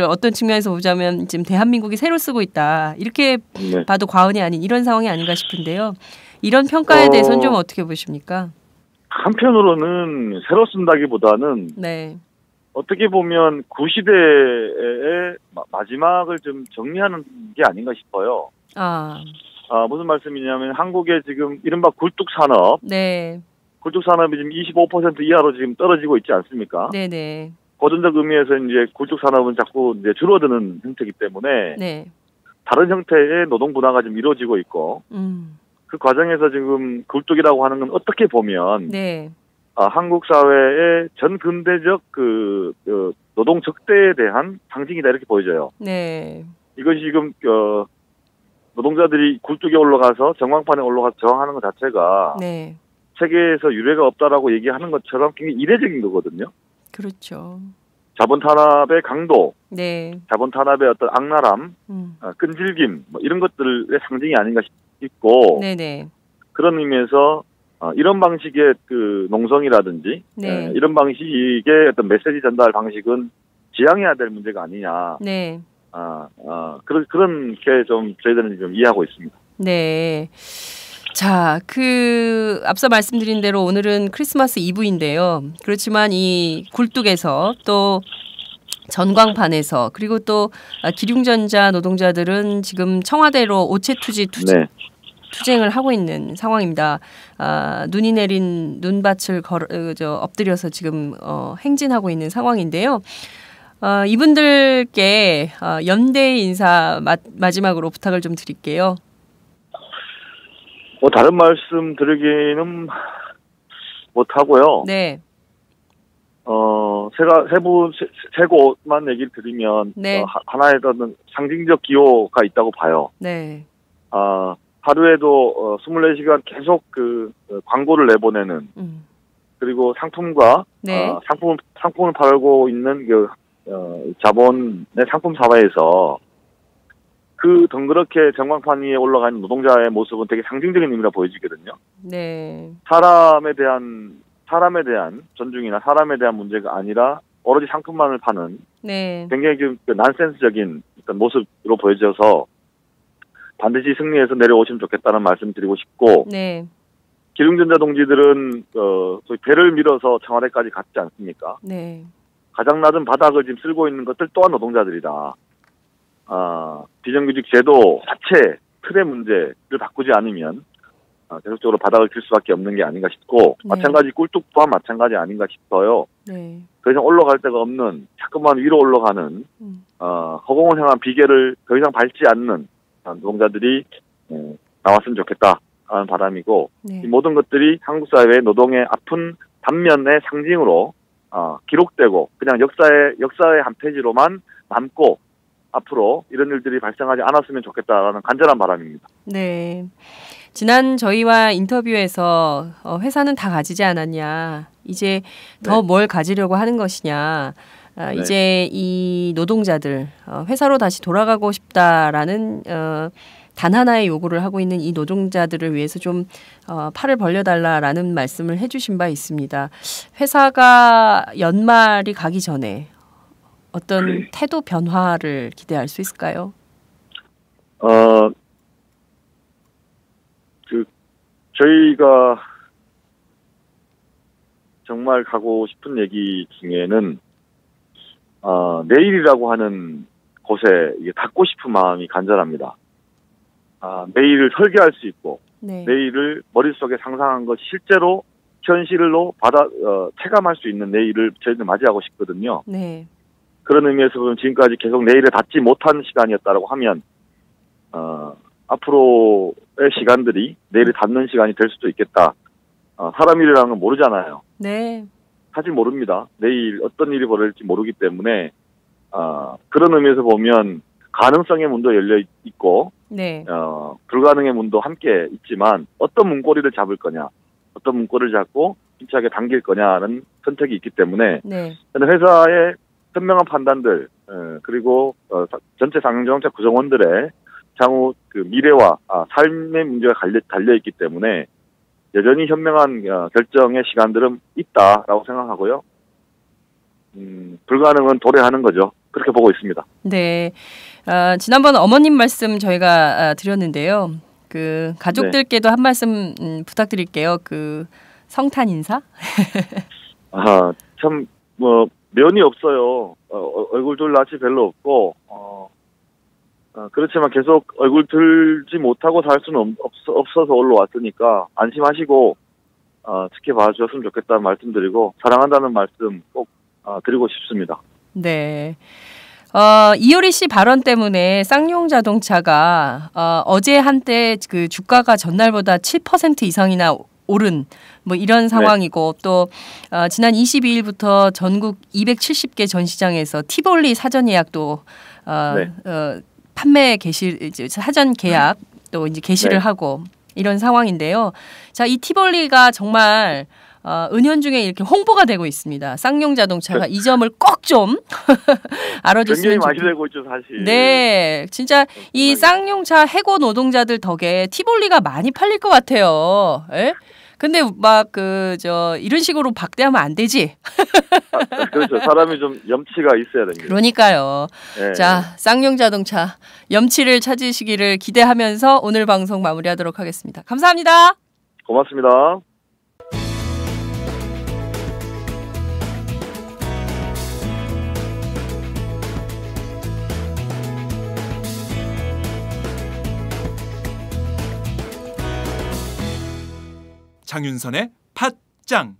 C: 어떤 측면에서 보자면 지금 대한민국이 새로 쓰고 있다. 이렇게 봐도 과언이 아닌 이런 상황이 아닌가 싶은데요. 이런 평가에 대해서는 좀 어떻게 보십니까?
E: 한편으로는 새로 쓴다기보다는
C: 네.
E: 어떻게 보면 구시대의 마지막을 좀 정리하는 게 아닌가 싶어요. 무슨 말씀이냐면 한국의 지금 이른바 굴뚝 산업,
C: 네.
E: 굴뚝 산업이 지금 25% 이하로 지금 떨어지고 있지 않습니까?
C: 네네.
E: 고전적 의미에서 이제 굴뚝 산업은 자꾸 이제 줄어드는 형태이기 때문에
C: 네.
E: 다른 형태의 노동 분화가 좀 이루어지고 있고, 그 과정에서 지금 굴뚝이라고 하는 건 어떻게 보면
C: 네.
E: 한국 사회의 전 근대적 그 노동 적대에 대한 상징이다 이렇게 보여져요.
C: 네.
E: 이것이 지금 노동자들이 굴뚝에 올라가서 전광판에 올라가서 저항하는 것 자체가
C: 네.
E: 세계에서 유례가 없다라고 얘기하는 것처럼 굉장히 이례적인 거거든요.
C: 그렇죠.
E: 자본 탄압의 강도,
C: 네.
E: 자본 탄압의 어떤 악랄함, 끈질김 뭐 이런 것들의 상징이 아닌가 싶고,
C: 네네.
E: 그런 의미에서 이런 방식의 그 농성이라든지
C: 네.
E: 이런 방식의 어떤 메시지 전달 방식은 지양해야 될 문제가 아니냐.
C: 네.
E: 그런 게 좀 저희들은 좀 이해하고 있습니다.
C: 네. 자, 앞서 말씀드린 대로 오늘은 크리스마스 이브인데요. 그렇지만 이 굴뚝에서 또 전광판에서 그리고 또 기륭전자 노동자들은 지금 청와대로 오체투지 투쟁을 하고 있는 상황입니다. 눈이 내린 눈밭을 엎드려서 지금 행진하고 있는 상황인데요. 이분들께 연대 인사 마지막으로 부탁을 좀 드릴게요.
E: 다른 말씀 드리기는 못하고요.
C: 네.
E: 세 곳만 얘기를 드리면,
C: 네.
E: 하나의 어떤 상징적 기호가 있다고 봐요.
C: 네.
E: 하루에도 24시간 계속 광고를 내보내는, 그리고 상품과,
C: 네.
E: 상품을 팔고 있는 자본의 상품 사회에서 그 덩그렇게 전광판 위에 올라가 있는 노동자의 모습은 되게 상징적인 의미라 보여지거든요.
C: 네.
E: 사람에 대한 존중이나 사람에 대한 문제가 아니라 오로지 상품만을 파는
C: 네.
E: 굉장히 그 난센스적인 어떤 모습으로 보여져서 반드시 승리해서 내려오시면 좋겠다는 말씀 드리고 싶고,
C: 네.
E: 기흥전자 동지들은 소위 배를 밀어서 청와대까지 갔지 않습니까?
C: 네.
E: 가장 낮은 바닥을 지금 쓸고 있는 것들 또한 노동자들이다. 비정규직 제도 자체 틀의 문제를 바꾸지 않으면 계속적으로 바닥을 칠 수밖에 없는 게 아닌가 싶고,
C: 네.
E: 마찬가지 꿀뚝 또한 마찬가지 아닌가 싶어요.
C: 네.
E: 더 이상 올라갈 데가 없는, 자꾸만 위로 올라가는 허공을 향한 비계를 더 이상 밟지 않는 노동자들이 나왔으면 좋겠다라는 바람이고,
C: 네.
E: 이 모든 것들이 한국 사회의 노동의 아픈 단면의 상징으로 기록되고 그냥 역사의 한 페이지로만 남고 앞으로 이런 일들이 발생하지 않았으면 좋겠다라는 간절한 바람입니다.
C: 네. 지난 저희와 인터뷰에서 회사는 다 가지지 않았냐. 이제 더 뭘 가지려고 하는 것이냐.
E: 네.
C: 이제 이 노동자들 회사로 다시 돌아가고 싶다라는 단 하나의 요구를 하고 있는 이 노동자들을 위해서 좀 팔을 벌려달라라는 말씀을 해주신 바 있습니다. 회사가 연말이 가기 전에 어떤 태도 변화를 기대할 수 있을까요?
E: 저희가 정말 가고 싶은 얘기 중에는 내일이라고 하는 곳에 닿고 싶은 마음이 간절합니다. 내일을 설계할 수 있고,
C: 네.
E: 내일을 머릿속에 상상한 것이 실제로 현실로 체감할 수 있는 내일을 저희는 맞이하고 싶거든요.
C: 네.
E: 그런 의미에서 보면 지금까지 계속 내일에 닿지 못한 시간이었다고 하면 앞으로의 시간들이 내일에 닿는 시간이 될 수도 있겠다. 사람 일이라는 건 모르잖아요.
C: 네.
E: 사실 모릅니다. 내일 어떤 일이 벌어질지 모르기 때문에 그런 의미에서 보면 가능성의 문도 열려 있고,
C: 네.
E: 불가능의 문도 함께 있지만 어떤 문고리를 잡을 거냐, 어떤 문고리를 잡고 힘차게 당길 거냐는 선택이 있기 때문에
C: 네.
E: 저는 회사의 현명한 판단들 그리고 전체 상영자동차 구성원들의 향후 그 미래와 삶의 문제가 달려 있기 때문에 여전히 현명한 결정의 시간들은 있다라고 생각하고요. 불가능은 도래하는 거죠. 그렇게 보고 있습니다.
C: 네. 지난번 어머님 말씀 저희가 드렸는데요. 그 가족들께도 한 말씀 부탁드릴게요. 그 성탄 인사?
E: 참 면이 없어요. 얼굴 둘 낯이 별로 없고 그렇지만 계속 얼굴 들지 못하고 살 수는 없어서 올라왔으니까 안심하시고 지켜봐 주셨으면 좋겠다는 말씀드리고 사랑한다는 말씀 꼭 드리고 싶습니다.
C: 네. 이효리 씨 발언 때문에 쌍용 자동차가 어제 한때 그 주가가 전날보다 7% 이상이나 오른 뭐 이런 상황이고, 또 지난 22일부터 전국 270개 전시장에서 티볼리 사전 예약도 판매 이제 사전 계약 또 이제 개시를 하고 이런 상황인데요. 자, 이 티볼리가 정말 은연중에 이렇게 홍보가 되고 있습니다. 쌍용 자동차가 이 점을 꼭 좀 알아줬으면 좋겠습니다.
E: 굉장히 많이 되고 있죠, 사실.
C: 네, 진짜 이 쌍용차 해고 노동자들 덕에 티볼리가 많이 팔릴 것 같아요. 에? 근데 막 이런 식으로 박대하면 안 되지.
E: 그렇죠. 사람이 좀 염치가 있어야 됩니다.
C: 그러니까요. 네. 자, 쌍용 자동차 염치를 찾으시기를 기대하면서 오늘 방송 마무리하도록 하겠습니다. 감사합니다.
E: 고맙습니다.
A: 장윤선의 팟짱.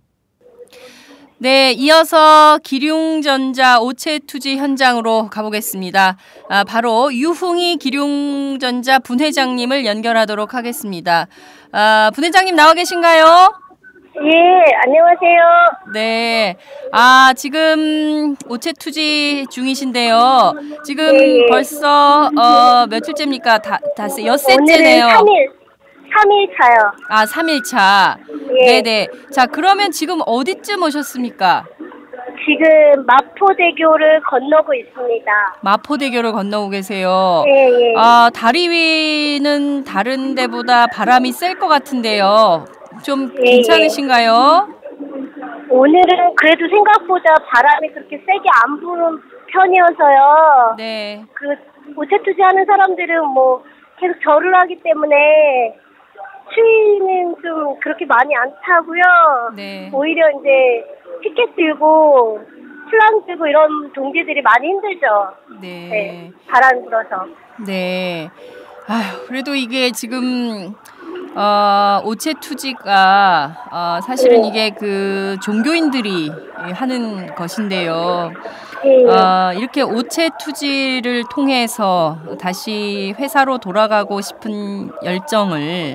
C: 네, 이어서 기륭전자 오체투지 현장으로 가보겠습니다. 바로 유흥희 기륭전자 분회장님을 연결하도록 하겠습니다. 분회장님 나와 계신가요?
F: 예, 안녕하세요.
C: 네, 지금 오체투지 중이신데요. 지금 벌써 며칠째입니까? 엿새째네요.
F: 오늘은 3일차요.
C: 3일차.
F: 예.
C: 네네. 자, 그러면 지금 어디쯤 오셨습니까?
F: 지금 마포대교를 건너고 있습니다.
C: 마포대교를 건너고 계세요.
F: 예, 예.
C: 아, 다리 위는 다른 데보다 바람이 셀 것 같은데요. 좀
F: 예,
C: 괜찮으신가요?
F: 오늘은 그래도 생각보다 바람이 그렇게 세게 안 부는 편이어서요.
C: 네.
F: 그 우체투지 하는 사람들은 뭐 계속 절을 하기 때문에 추위는 좀 그렇게 많이 안 타고요.
C: 네.
F: 오히려 이제 피켓 들고 플랑 들고 이런 동지들이 많이 힘들죠.
C: 네.
F: 네. 바람 불어서.
C: 네. 아휴, 그래도 이게 지금 오체투지가 사실은 이게 그 종교인들이 하는 것인데요. 이렇게 오체투지를 통해서 다시 회사로 돌아가고 싶은 열정을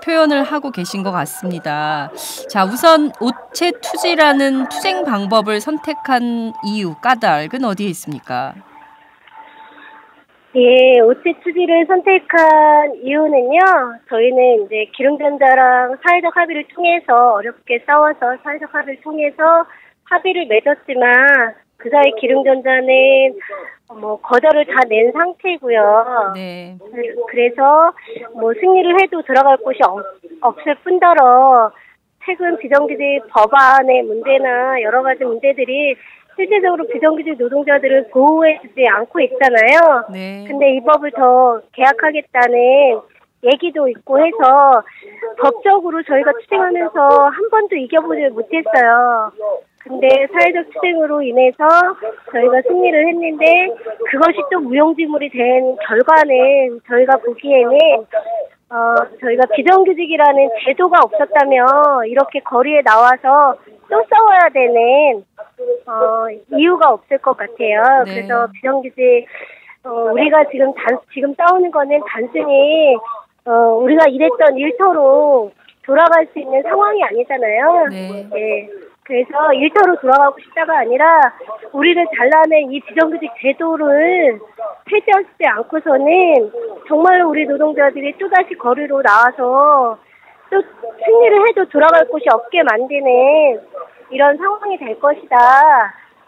C: 표현을 하고 계신 것 같습니다. 자, 우선 오체투지라는 투쟁 방법을 선택한 이유, 까닭은 어디에 있습니까?
F: 예, 오체투지를 선택한 이유는요. 저희는 이제 기름전자랑 사회적 합의를 통해서 어렵게 싸워서 사회적 합의를 통해서 합의를 맺었지만 그 사이 기름전자는 뭐 거절을 다 낸 상태고요.
C: 네.
F: 그래서 뭐 승리를 해도 들어갈 곳이 없을 뿐더러 최근 비정규직 법안의 문제나 여러 가지 문제들이 실제적으로 비정규직 노동자들을 보호해주지 않고 있잖아요.
C: 네.
F: 근데 이 법을 더 개혁하겠다는 얘기도 있고 해서 법적으로 저희가 투쟁하면서 한 번도 이겨보지 못했어요. 근데 사회적 투쟁으로 인해서 저희가 승리를 했는데 그것이 또 무용지물이 된 결과는 저희가 보기에는 저희가 비정규직이라는 제도가 없었다면 이렇게 거리에 나와서 또 싸워야 되는 이유가 없을 것 같아요.
C: 네.
F: 그래서 비정규직 우리가 지금 싸우는 거는 단순히 우리가 일했던 일터로 돌아갈 수 있는 상황이 아니잖아요.
C: 네.
F: 네. 그래서 일터로 돌아가고 싶다가 아니라 우리를 잘라낸 이 비정규직 제도를 폐지하지 않고서는 정말로 우리 노동자들이 또다시 거리로 나와서 또 승리를 해도 돌아갈 곳이 없게 만드는 이런 상황이 될 것이다.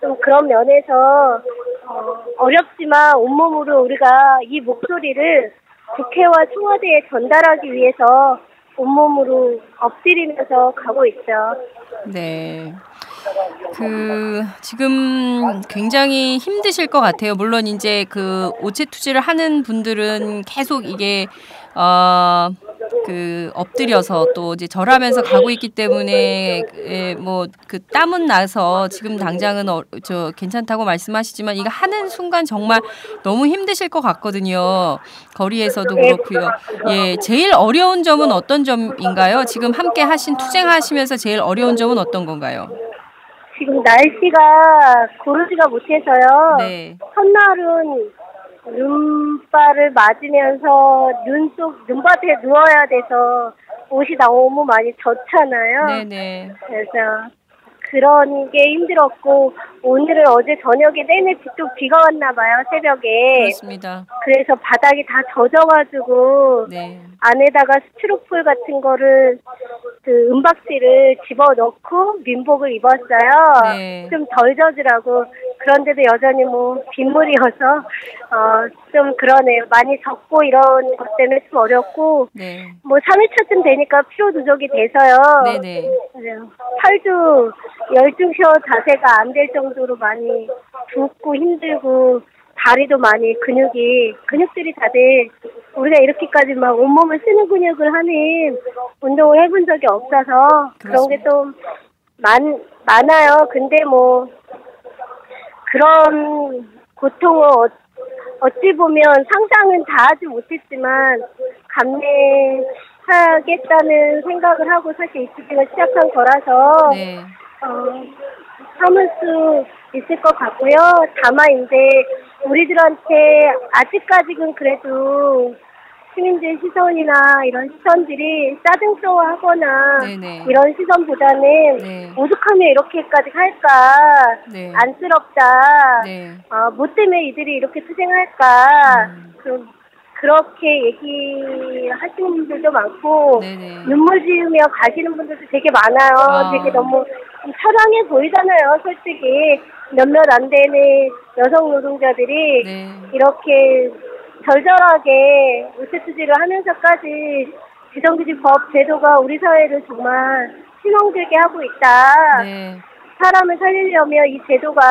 F: 좀 그런 면에서 어렵지만 온몸으로 우리가 이 목소리를 국회와 청와대에 전달하기 위해서 온몸으로 엎드리면서 가고 있죠.
C: 네. 지금 굉장히 힘드실 것 같아요. 물론 이제 그 오체투지를 하는 분들은 계속 이게 엎드려서 또 이제 절하면서 가고 있기 때문에 뭐 그 땀은 나서 지금 당장은 괜찮다고 말씀하시지만 이거 하는 순간 정말 너무 힘드실 것 같거든요. 거리에서도 그렇고요. 예, 제일 어려운 점은 어떤 점인가요? 지금 함께 투쟁하시면서 제일 어려운 점은 어떤 건가요?
F: 지금 날씨가 고르지가 못해서요.
C: 네.
F: 첫날은 눈발을 맞으면서 눈밭에 누워야 돼서 옷이 너무 많이 젖잖아요.
C: 네네.
F: 그래서 그런 게 힘들었고 오늘은 어제 저녁에 내내 비가 왔나 봐요. 새벽에.
C: 그렇습니다.
F: 그래서 바닥이 다 젖어가지고
C: 네.
F: 안에다가 스티로폴 같은 거를 그 은박지를 집어넣고 민복을 입었어요.
C: 네.
F: 좀 덜 젖으라고. 그런데도 여전히 뭐 빗물이어서 좀 그러네요. 많이 젖고 이런 것 때문에 좀 어렵고
C: 네.
F: 뭐 3일차쯤 되니까 피로 누적이 돼서요.
C: 네네.
F: 팔도 열중셔 자세가 안 될 정도로 많이 붓고 힘들고 다리도 많이 근육들이 다들 우리가 이렇게까지 막 온몸을 쓰는 근육을 하는 운동을 해본 적이 없어서 그런 게 좀 많아요. 근데 뭐 그런 고통을 어찌 보면 상상은 다 하지 못했지만 감내하겠다는 생각을 하고 사실 이 투쟁을 시작한 거라서
C: 네.
F: 참을 수 있을 것 같고요. 다만 이제 우리들한테 아직까지는 그래도 시민들 시선이나 이런 시선들이 짜증스러워하거나
C: 네네.
F: 이런 시선보다는
C: 네.
F: 오죽하면 이렇게까지 할까,
C: 네.
F: 안쓰럽다,
C: 네.
F: 뭐 때문에 이들이 이렇게 투쟁할까, 그런 그렇게 얘기하시는 분들도 많고
C: 네네.
F: 눈물 지으며 가시는 분들도 되게 많아요. 되게 너무 처량해 보이잖아요. 솔직히 몇몇 안 되는 여성 노동자들이
C: 네.
F: 이렇게 절절하게 우체투지를 하면서까지 비정규직법 제도가 우리 사회를 정말 실망되게 하고 있다.
C: 네.
F: 사람을 살리려면 이 제도가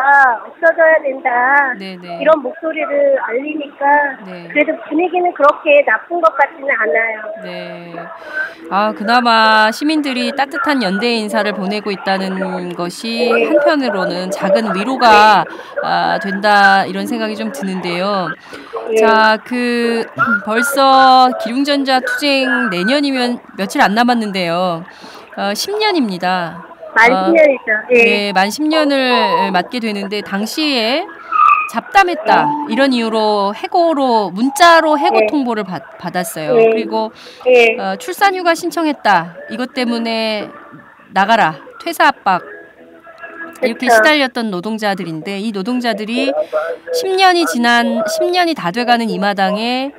F: 없어져야 된다.
C: 네네.
F: 이런 목소리를 알리니까
C: 네.
F: 그래도 분위기는 그렇게 나쁜 것 같지는 않아요.
C: 네. 그나마 시민들이 따뜻한 연대 인사를 보내고 있다는 것이 한편으로는 작은 위로가 된다 이런 생각이 좀 드는데요. 자, 벌써 기륭전자 투쟁 내년이면 며칠 안 남았는데요. 10년입니다.
F: 만 10년이죠.
C: 네, 만 10년을 맞게 되는데 당시에 잡담했다 이런 이유로 문자로 해고 통보를 받았어요. 그리고 출산휴가 신청했다 이것 때문에 나가라 퇴사 압박 이렇게 시달렸던 노동자들인데 이 노동자들이 10년이 다 돼가는 이 마당에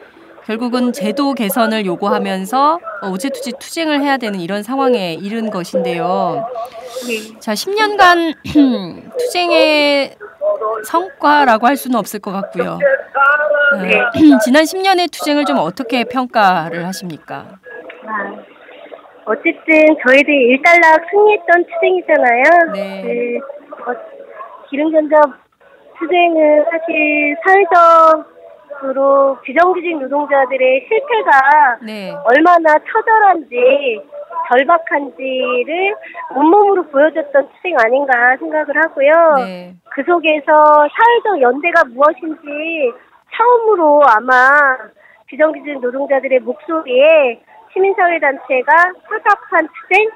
C: 결국은 제도 개선을 요구하면서 우체투지 투쟁을 해야 되는 이런 상황에 이른 것인데요. 자, 10년간 투쟁의 성과라고 할 수는 없을 것 같고요. 지난 10년의 투쟁을 좀 어떻게 평가를 하십니까?
F: 어쨌든 저희들 일단락 승리했던 투쟁이잖아요.
C: 네.
F: 기름전자 투쟁은 사실 사회적으로 비정규직 노동자들의 실패가 얼마나 처절한지 절박한지를 온몸으로 보여줬던 투쟁 아닌가 생각을 하고요. 그 속에서 사회적 연대가 무엇인지 처음으로 아마 비정규직 노동자들의 목소리에 시민사회단체가 화답한 투쟁?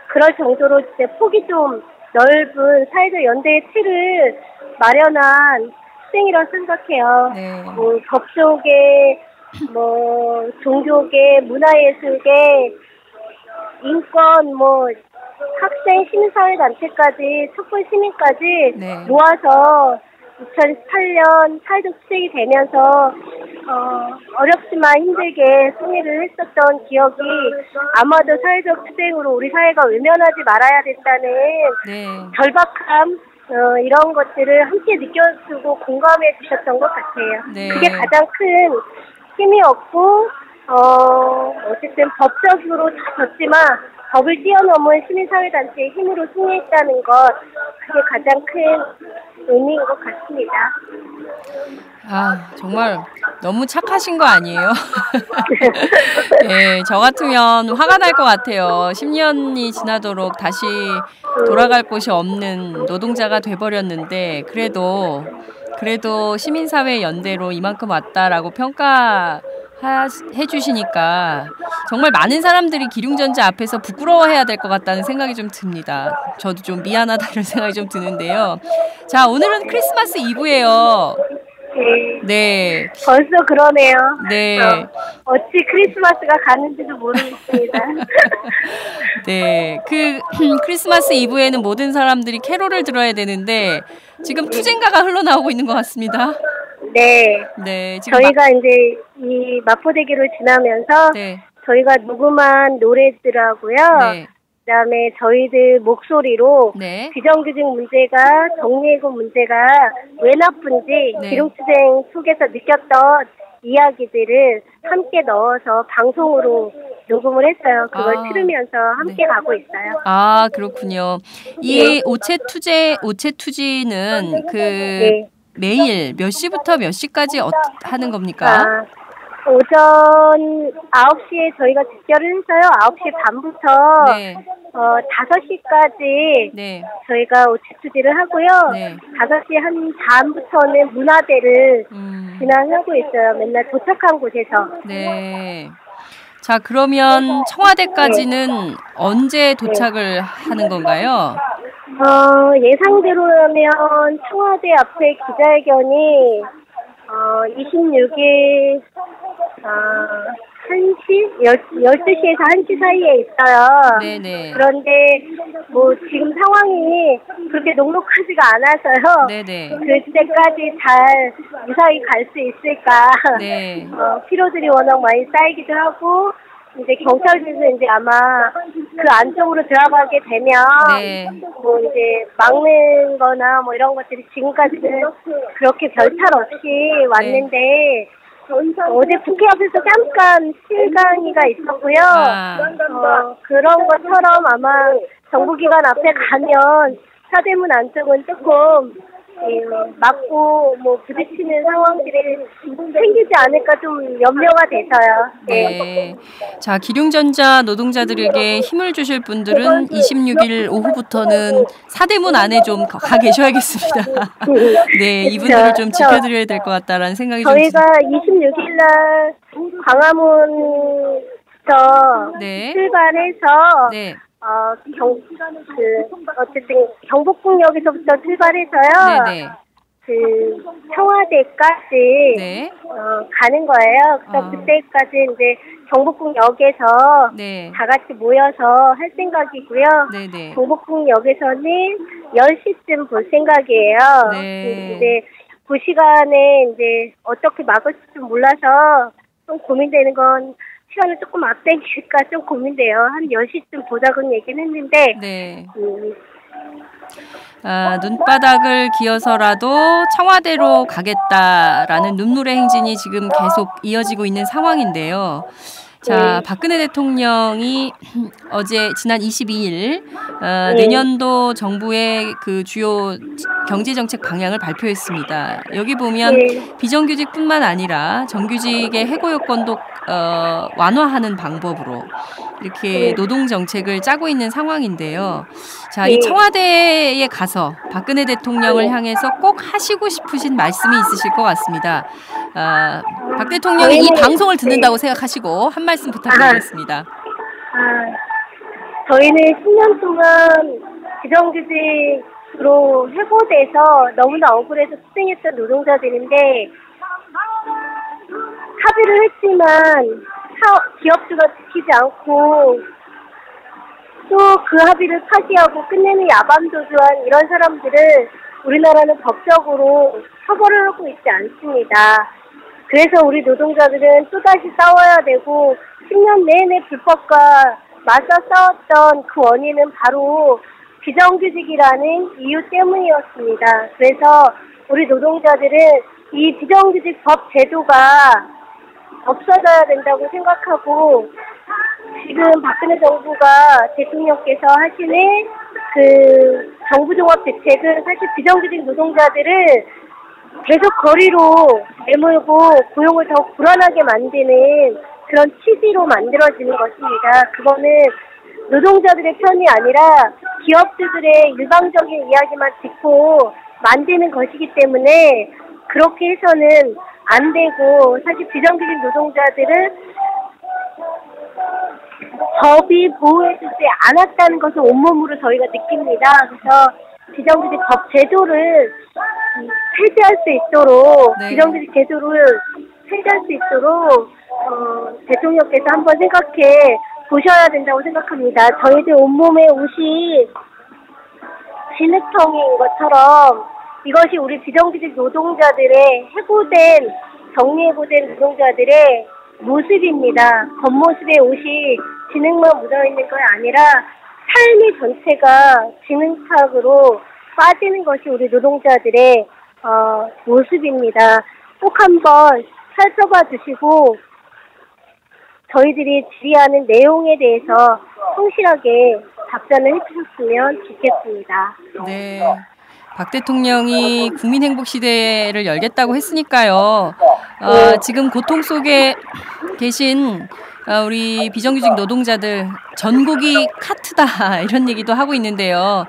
F: 그럴 정도로 진짜 폭이 좀 넓은 사회적 연대의 틀을 마련한 투쟁이라고 생각해요. 법조계, 종교계, 문화예술계, 인권, 학생, 시민사회단체까지, 촛불 시민까지 모아서 2018년 사회적 투쟁이 되면서 어렵지만 힘들게 승리를 했었던 기억이 아마도 사회적 투쟁으로 우리 사회가 외면하지 말아야 된다는 절박함 이런 것들을 함께 느껴주고 공감해 주셨던 것 같아요. 그게 가장 큰 힘이었고 어쨌든 법적으로 다 졌지만 법을 뛰어넘은 시민사회단체의 힘으로 승리했다는 것 그게 가장 큰 의미인 것 같습니다.
C: 정말 너무 착하신 거 아니에요? 네, 저 같으면 화가 날 것 같아요. 10년이 지나도록 다시 돌아갈 곳이 없는 노동자가 돼버렸는데 그래도 시민사회 연대로 이만큼 왔다라고 평가해 주시니까 정말 많은 사람들이 기륭전자 앞에서 부끄러워해야 될 것 같다는 생각이 좀 듭니다. 저도 좀 미안하다 이런 생각이 좀 드는데요. 자, 오늘은 크리스마스 이브예요. 네.
F: 벌써 그러네요.
C: 네.
F: 어찌 크리스마스가 가는지도 모르겠습니다.
C: 네. 크리스마스 이브에는 모든 사람들이 캐롤을 들어야 되는데 지금 투쟁가가 흘러나오고 있는 것 같습니다.
F: 네. 지금 저희가 이제 이 마포대교를 지나면서 저희가 녹음한 노래들하고요. 그다음에 저희들 목소리로 비정규직 문제가 정리해고 문제가 왜 나쁜지 기름투쟁 속에서 느꼈던 이야기들을 함께 넣어서 방송으로 녹음을 했어요. 그걸 들으면서 함께 가고 있어요.
C: 그렇군요. 이 우체투지는 매일 몇 시부터 몇 시까지 하는 겁니까?
F: 오전 9시에 저희가 집결을 해서요. 9시 반부터 5시까지 저희가 우체투지를 하고요. 5시 한 반부터는 문화대를 진행하고 있어요. 맨날 도착한 곳에서.
C: 자, 그러면 청와대까지는 언제 도착을 하는 건가요?
F: 예상대로라면 청와대 앞에 기자회견이 26일 12시에서 1시 사이에 있어요. 그런데 지금 상황이 그렇게 녹록하지가 않아서요.
C: 네네.
F: 그때까지 잘 무사히 갈 수 있을까.
C: 네.
F: 피로들이 워낙 많이 쌓이기도 하고, 이제 경찰들도 이제 아마 그 안쪽으로 들어가게 되면,
C: 네.
F: 뭐 이제 막는 거나 뭐 이런 것들이 지금까지는 그렇게 별 탈 없이 왔는데, 어제 국회 앞에서 잠깐 실강의가 있었고요. 그런 것처럼 아마 정부기관 앞에 가면 사대문 안쪽은 조금 맞고 뭐 부딪히는 상황들이 생기지 않을까 좀 염려가 돼서요.
C: 네. 자, 기륭전자 노동자들에게 힘을 주실 분들은 26일 오후부터는 사대문 안에 좀 가 계셔야겠습니다. 네, 이분들을 좀 지켜드려야 될 것 같다라는 생각이 좀
F: 저희가 26일 날 광화문에서
C: 네.
F: 출발해서
C: 네.
F: 어쨌든 경복궁역에서부터 출발해서요.
C: 네네.
F: 그 청와대까지
C: 네.
F: 가는 거예요. 그래서 그때까지 이제 경복궁역에서
C: 네.
F: 다 같이 모여서 할 생각이고요.
C: 네네.
F: 경복궁역에서는 10시쯤 볼 생각이에요.
C: 네.
F: 이제 그 시간에 이제 어떻게 막을지 좀 몰라서 좀 고민되는 건 시간을 조금 앞당길까 좀 고민돼요. 한 10시쯤 보자고는 얘기는 했는데.
C: 네. 눈바닥을 기어서라도 청와대로 가겠다라는 눈물의 행진이 지금 계속 이어지고 있는 상황인데요. 자, 박근혜 대통령이 어제 지난 22일 내년도 정부의 그 주요 경제정책 방향을 발표했습니다. 여기 보면 비정규직뿐만 아니라 정규직의 해고 요건도 완화하는 방법으로 이렇게 노동 정책을 짜고 있는 상황인데요. 자, 이 청와대에 가서 박근혜 대통령을 향해서 꼭 하시고 싶으신 말씀이 있으실 것 같습니다. 박 대통령이 이 방송을 듣는다고 생각하시고 한 말씀 부탁드리겠습니다.
F: 저희는 10년 동안 비정규직으로 해고돼서 너무나 억울해서 투쟁했던 노동자들인데 합의를 했지만 기업주가 지키지 않고 또 그 합의를 파기하고 끝내는 야밤도주한 이런 사람들을 우리나라는 법적으로 처벌을 하고 있지 않습니다. 그래서 우리 노동자들은 또다시 싸워야 되고 10년 내내 불법과 맞서 싸웠던 그 원인은 바로 비정규직이라는 이유 때문이었습니다. 그래서 우리 노동자들은 이 비정규직 법 제도가 없어져야 된다고 생각하고 지금 박근혜 정부가 대통령께서 하시는 그 정부종합대책은 사실 비정규직 노동자들을 계속 거리로 내몰고 고용을 더 불안하게 만드는 그런 취지로 만들어지는 것입니다. 그거는 노동자들의 편이 아니라 기업주들의 일방적인 이야기만 듣고 만드는 것이기 때문에 그렇게 해서는 안 되고 사실 비정규직 노동자들은 법이 보호해주지 않았다는 것을 온몸으로 저희가 느낍니다. 그래서 비정규직 법 제도를 폐지할 수 있도록 비정규직 제도를 폐지할 수 있도록 대통령께서 한번 생각해 보셔야 된다고 생각합니다. 저희들 온몸에 옷이 진흙덩이인 것처럼 이것이 우리 비정규직 노동자들의 정리해고된 노동자들의 모습입니다. 겉모습의 옷이 진흙만 묻어있는 게 아니라 삶의 전체가 진흙탕으로 빠지는 것이 우리 노동자들의 모습입니다. 꼭 한번 살펴봐 주시고 저희들이 질의하는 내용에 대해서 성실하게 답변을 해주셨으면 좋겠습니다.
C: 네. 박 대통령이 국민행복시대를 열겠다고 했으니까요. 지금 고통 속에 계신 우리 비정규직 노동자들 전국이 카트다 이런 얘기도 하고 있는데요.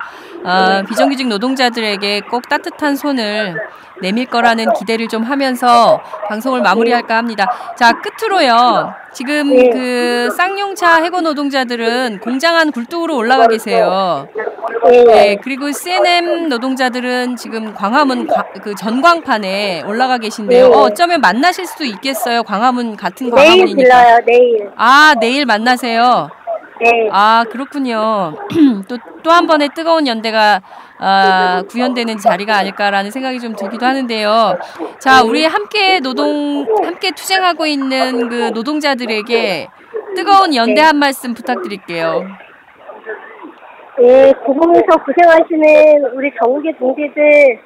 C: 비정규직 노동자들에게 꼭 따뜻한 손을 내밀 거라는 기대를 좀 하면서 방송을 마무리할까 합니다. 자, 끝으로요. 지금 그 쌍용차 해고 노동자들은 공장 안 굴뚝으로 올라가 계세요. 네, 그리고 CNM 노동자들은 지금 광화문 그 전광판에 올라가 계신데요. 어쩌면 만나실 수도 있겠어요. 광화문 같은 광화문이니까.
F: 내일 불러요. 내일.
C: 내일 만나세요.
F: 네.
C: 아, 그렇군요. 또 한 번의 뜨거운 연대가 구현되는 자리가 아닐까라는 생각이 좀 들기도 하는데요. 자, 우리 함께 투쟁하고 있는 그 노동자들에게 뜨거운 연대 한 말씀 부탁드릴게요.
F: 네, 고공에서 고생하시는 우리 전국의 동지들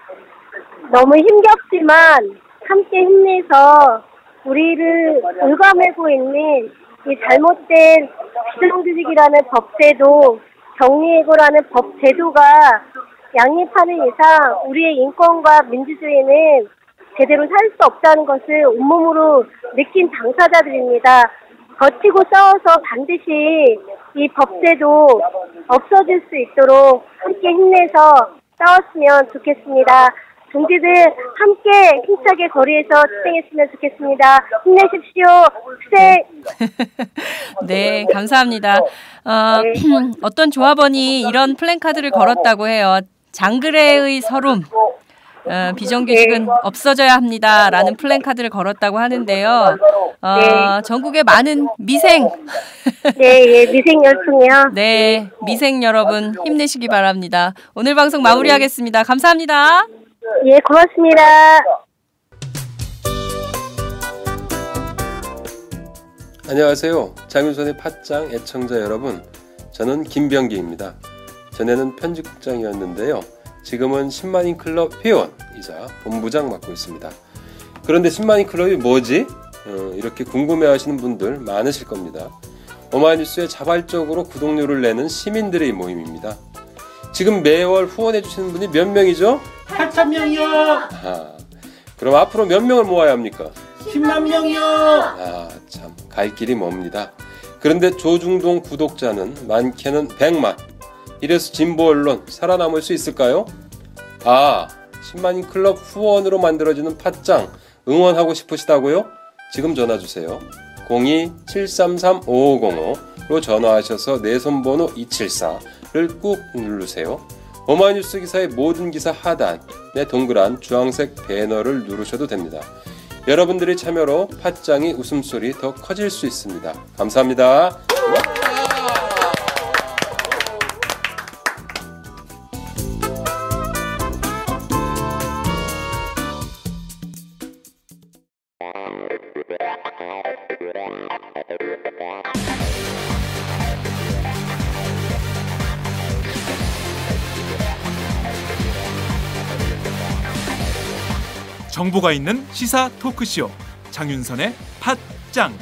F: 너무 힘겹지만 함께 힘내서 우리를 갉아매고 있는 이 잘못된 비정규직이라는 법제도, 정리해고라는 법제도가 양립하는 이상 우리의 인권과 민주주의는 제대로 살 수 없다는 것을 온몸으로 느낀 당사자들입니다. 버티고 싸워서 반드시 이 법제도 없어질 수 있도록 함께 힘내서 싸웠으면 좋겠습니다. 동지들 함께 힘차게 거리에서 투쟁했으면 좋겠습니다. 힘내십시오. 투쟁.
C: 네, 감사합니다. 어떤 조합원이 이런 플랜카드를 걸었다고 해요. 장그래의 서름. 비정규직은 없어져야 합니다라는 플랜카드를 걸었다고 하는데요. 전국의 많은 미생.
F: 네, 미생 열풍이요.
C: 네, 미생 여러분 힘내시기 바랍니다. 오늘 방송 마무리하겠습니다. 감사합니다.
F: 예, 고맙습니다.
G: 안녕하세요. 장윤선의 팟짱 애청자 여러분. 저는 김병기입니다. 전에는 편집국장이었는데요. 지금은 10만인 클럽 회원이자 본부장 맡고 있습니다. 그런데 10만인 클럽이 뭐지? 이렇게 궁금해하시는 분들 많으실 겁니다. 오마이뉴스에 자발적으로 구독료를 내는 시민들의 모임입니다. 지금 매월 후원해주시는 분이 몇 명이죠?
H: 8,000명이요.
G: 그럼 앞으로 몇 명을 모아야 합니까?
H: 10만 명이요.
G: 참, 갈 길이 멉니다. 그런데 조중동 구독자는 많게는 100만. 이래서 진보 언론 살아남을 수 있을까요? 10만인 클럽 후원으로 만들어지는 팟짱 응원하고 싶으시다고요? 지금 전화주세요. 02-733-5505로 전화하셔서 내 손번호 274를 꾹 누르세요. 오마이뉴스 기사의 모든 기사 하단에 동그란 주황색 배너를 누르셔도 됩니다. 여러분들의 참여로 팟짱이 웃음소리 더 커질 수 있습니다. 감사합니다.
A: 정보가 있는 시사 토크쇼 장윤선의 팟짱.